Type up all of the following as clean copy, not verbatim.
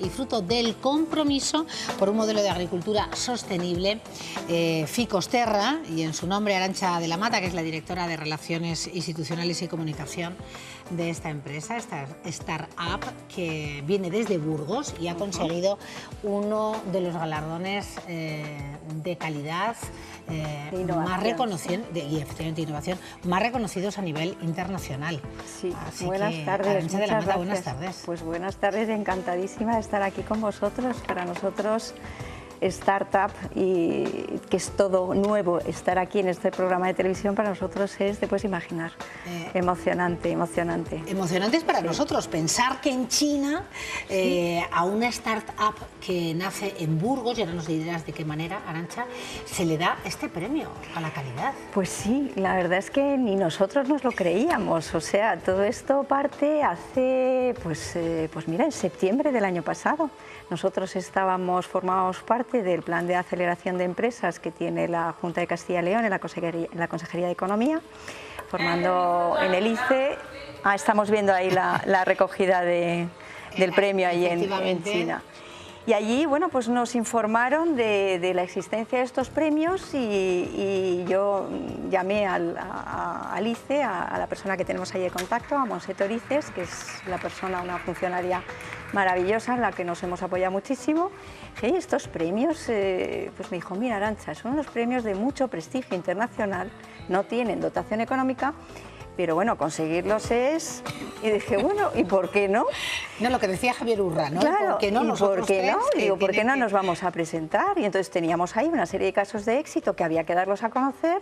y fruto del compromiso por un modelo de agricultura sostenible, Ficosterra, y en su nombre Arantxa de la Mata, que es la directora de Relaciones Institucionales y Comunicación de esta empresa, esta startup que viene desde Burgos y ha conseguido uno de los galardones de calidad más reconocidos y efectivamente innovación más reconocidos a nivel internacional. Sí, así buenas tardes. Arantxa de la Mata, gracias. buenas tardes. Pues buenas tardes, encantadísima de estar aquí con vosotros. Para nosotros, startup, y que es todo nuevo, estar aquí en este programa de televisión para nosotros es, te puedes imaginar, emocionante. Emocionante es para nosotros pensar que en China a una startup que nace en Burgos, y ahora nos dirás de qué manera, Arantxa, se le da este premio a la calidad. Pues sí, la verdad es que ni nosotros nos lo creíamos. O sea, todo esto parte hace, pues mira, en septiembre del año pasado. Nosotros formamos parte del plan de aceleración de empresas que tiene la Junta de Castilla y León en la Consejería de Economía, formando en el ICE. Estamos viendo ahí la recogida del premio ahí en China. Y allí, bueno, pues nos informaron de la existencia de estos premios y yo llamé al ICE, a la persona que tenemos ahí de contacto, a Montse Torices, que es una funcionaria maravillosa en la que nos hemos apoyado muchísimo. Y estos premios, pues me dijo, mira, Arantxa, son unos premios de mucho prestigio internacional, no tienen dotación económica, pero bueno, conseguirlos es... Y dije, bueno, ¿y por qué no? No, lo que decía Javier Urra, ¿no? Claro, ¿Por qué no? ¿por qué no? Digo, ¿por qué no nos vamos a presentar? Y entonces teníamos ahí una serie de casos de éxito que había que darlos a conocer.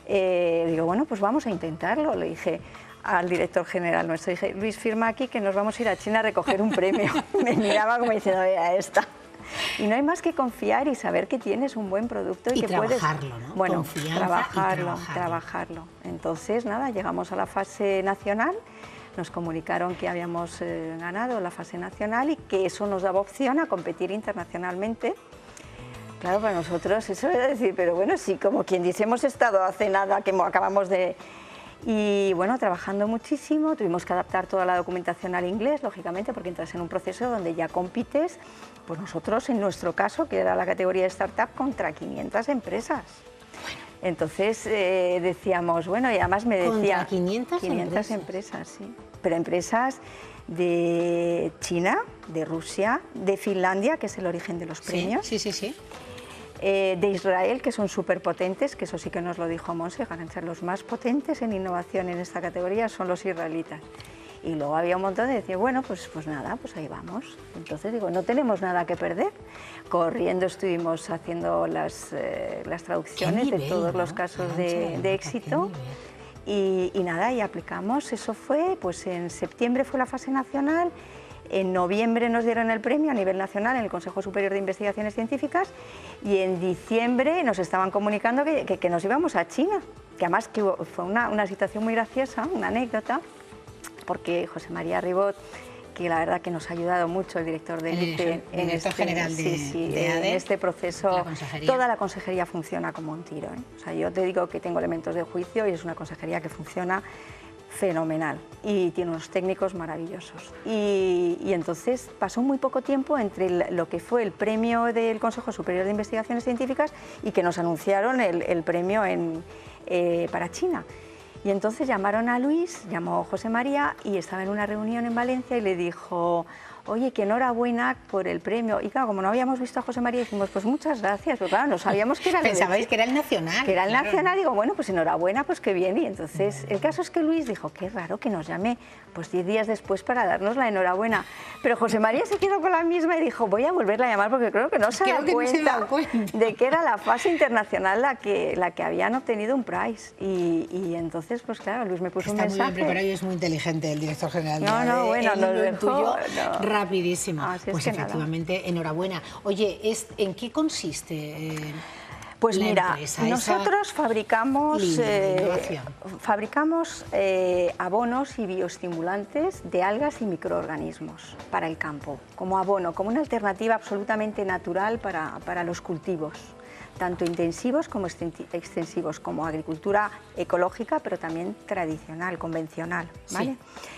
Digo, bueno, pues vamos a intentarlo. Le dije al director general nuestro, dije, Luis, firma aquí que nos vamos a ir a China a recoger un premio. Me miraba como diciendo, vea esta. Y no hay más que confiar y saber que tienes un buen producto y que trabajarlo, puedes... ¿no? Bueno, Confianza trabajarlo. Entonces, nada, llegamos a la fase nacional, nos comunicaron que habíamos ganado la fase nacional y que eso nos daba opción a competir internacionalmente. Claro, para nosotros eso era decir, pero bueno, sí, como quien dice, hemos estado hace nada que acabamos de... Y bueno, trabajando muchísimo, tuvimos que adaptar toda la documentación al inglés, lógicamente, porque entras en un proceso donde ya compites, pues nosotros, en nuestro caso, que era la categoría de startup, contra 500 empresas. Entonces decíamos, bueno, y además me decía... ¿Contra 500 empresas, sí. Pero empresas de China, de Rusia, de Finlandia, que es el origen de los premios. Sí. De Israel, que son súper potentes, que eso sí que nos lo dijo Montse, los más potentes en innovación en esta categoría son los israelitas. Y luego había un montón de decir, bueno, pues nada, pues ahí vamos. Entonces digo, no tenemos nada que perder. Corriendo estuvimos haciendo las traducciones de todos los casos de éxito. Y nada, y aplicamos. Eso fue, pues en septiembre fue la fase nacional. En noviembre nos dieron el premio a nivel nacional en el Consejo Superior de Investigaciones Científicas y en diciembre nos estaban comunicando que nos íbamos a China, que además que fue una situación muy graciosa, una anécdota, porque José María Ribot, que la verdad que nos ha ayudado mucho, el director del ICE, en este proceso, toda la consejería funciona como un tiro, ¿eh? O sea, yo te digo que tengo elementos de juicio y es una consejería que funciona fenomenal y tiene unos técnicos maravillosos. Y entonces pasó muy poco tiempo entre lo que fue el premio del Consejo Superior de Investigaciones Científicas y que nos anunciaron el premio para China. Y entonces llamaron a Luis, llamó José María y estaba en una reunión en Valencia y le dijo, oye, que enhorabuena por el premio. Y claro, como no habíamos visto a José María, dijimos, pues muchas gracias. Pero claro, no sabíamos que era... Pensabais que era el nacional. Que era el nacional, digo, bueno, pues enhorabuena, pues qué bien. Y entonces, el caso es que Luis dijo, qué raro que nos llame pues 10 días después para darnos la enhorabuena. Pero José María se quedó con la misma y dijo, voy a volverla a llamar porque creo que no se ha dado cuenta de que era la fase internacional la que habían obtenido un prize. Y entonces, pues claro, Luis me puso un mensaje. Está muy bien preparado y es muy inteligente el director general. Bueno, lo dejó rapidísimo. Pues efectivamente, enhorabuena. Oye, ¿en qué consiste Pues la mira, empresa, nosotros fabricamos abonos y bioestimulantes de algas y microorganismos para el campo, como abono, como una alternativa absolutamente natural para los cultivos, tanto intensivos como extensivos, como agricultura ecológica, pero también tradicional, convencional, ¿vale? Sí.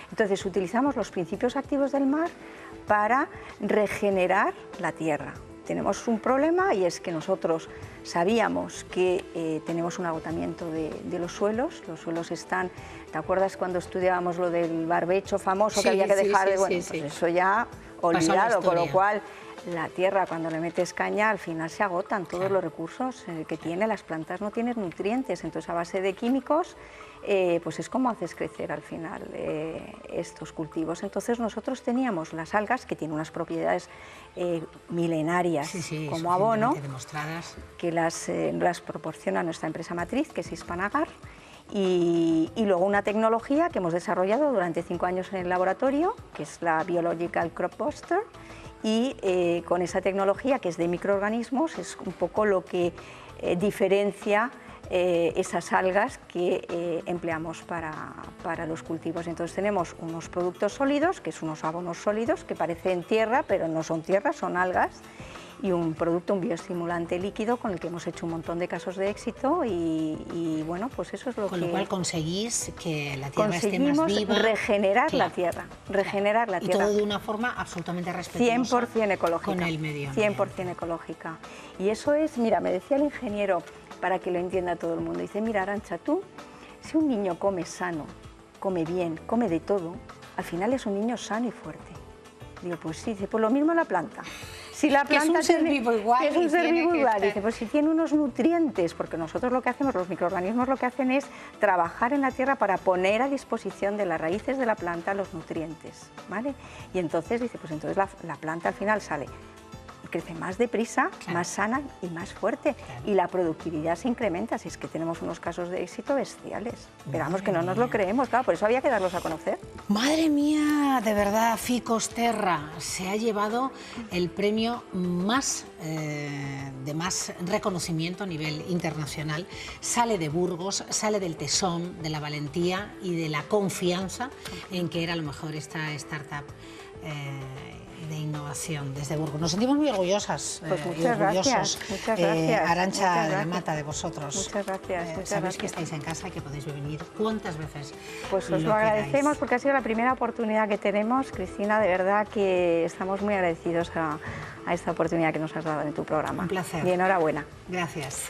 Entonces utilizamos los principios activos del mar para regenerar la tierra. Tenemos un problema y es que nosotros sabíamos que tenemos un agotamiento de los suelos están, ¿te acuerdas cuando estudiábamos lo del barbecho famoso, sí, que había que dejar de, pues eso ya olvidado, con lo cual la tierra cuando le metes caña al final se agotan todos los recursos que tiene, las plantas no tienen nutrientes, entonces a base de químicos pues es como haces crecer al final estos cultivos. Entonces nosotros teníamos las algas que tienen unas propiedades milenarias como abono, que las proporciona nuestra empresa matriz, que es Hispanagar, y luego una tecnología que hemos desarrollado durante 5 años en el laboratorio, que es la Biological Crop Booster, y con esa tecnología, que es de microorganismos, es un poco lo que diferencia esas algas que empleamos para los cultivos. Entonces tenemos unos productos sólidos, que son unos abonos sólidos, que parecen tierra, pero no son tierra, son algas, y un producto, un bioestimulante líquido con el que hemos hecho un montón de casos de éxito y bueno, pues eso es lo que... Con lo cual conseguís que la tierra esté más viva. Regenerar la tierra, regenerar la tierra. Y todo de una forma absolutamente respetuosa. 100% ecológica. Con el medio ambiente. 100% ecológica. Y eso es, mira, me decía el ingeniero, para que lo entienda todo el mundo, dice, mira, Arantxa, tú, si un niño come sano, come bien, come de todo, al final es un niño sano y fuerte. Digo, pues sí, dice, pues lo mismo la planta. Si la planta es un ser vivo igual. Es un ser vivo igual. Dice, pues si tiene unos nutrientes, porque nosotros lo que hacemos, los microorganismos lo que hacen es trabajar en la tierra para poner a disposición de las raíces de la planta los nutrientes, ¿vale? Y entonces dice, pues entonces la planta al final crece más deprisa, más sana y más fuerte, y la productividad se incrementa, si es que tenemos unos casos de éxito bestiales. Esperamos que no nos lo creemos, claro, por eso había que darlos a conocer. Madre mía, de verdad, Ficosterra se ha llevado el premio de más reconocimiento a nivel internacional. Sale de Burgos, sale del tesón, de la valentía y de la confianza en que era a lo mejor esta startup de innovación desde Burgos. Nos sentimos muy orgullosas pues y orgullosos, muchas gracias, Arantxa de la Mata, de vosotros. Muchas gracias. Sabéis que estáis en casa y que podéis venir cuantas veces. Pues os lo agradecemos porque ha sido la primera oportunidad que tenemos, Cristina, de verdad que estamos muy agradecidos a esta oportunidad que nos has dado en tu programa. Un placer. Y enhorabuena. Gracias.